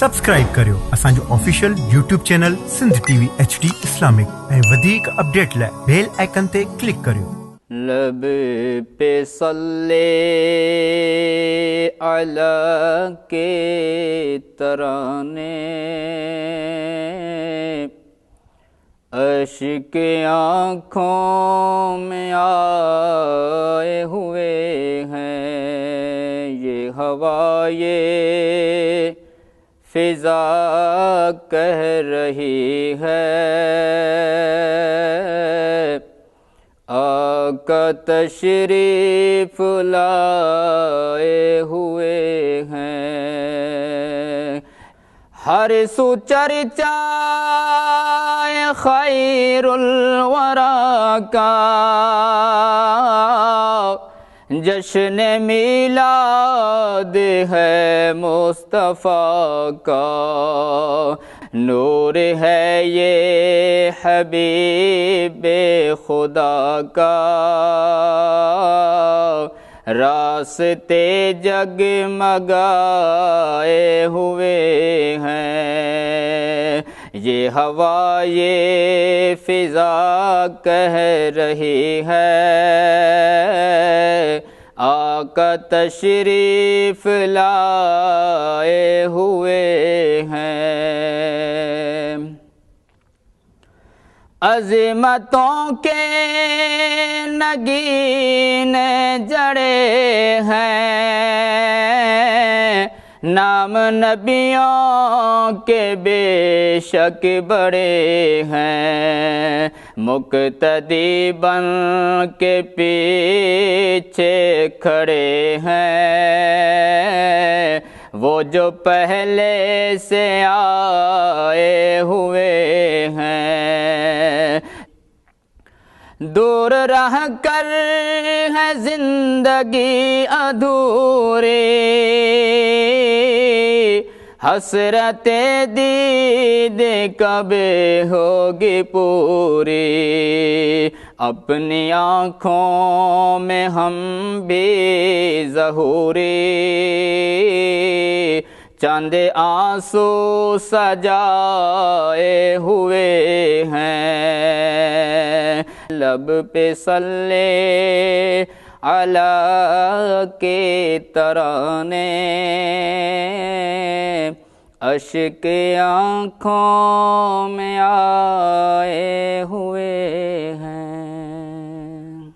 Subscribe करियो असांजो official YouTube channel Sindh TV HD Islamic ऐं वधीक अपडेट लाइ बेल आइकन ते क्लिक करियो। लब पे सल्ले अला के तराने अश्क आँखों में आए हुए हैं, ये हवा ये फिजा कह रही है, आका तशरीफ लाए हुए हैं। हर सू चर्चाए खैरुल वरा का, जश्न मिलाद है मुस्तफ़ा का, नूर है ये हबीबे खुदा का, रास्ते जगमगाए हुए हैं, ये हवा ये फिजा कह रही है, आका तशरीफ लाए हुए हैं। अज़मतों के नगीने जड़े हैं, नाम नबियों के बेशक बड़े हैं, मुक्तदी बन के पीछे खड़े हैं, वो जो पहले से आए हुए हैं। दूर रह कर है जिंदगी अधूरी, हसरते दीद कब होगी पूरी, अपनी आँखों में हम भी ज़हूरी, चांद आंसू सजाए हुए हैं, लब पे सल्ले अला के तराने अश्क आँखों में आए हुए हैं।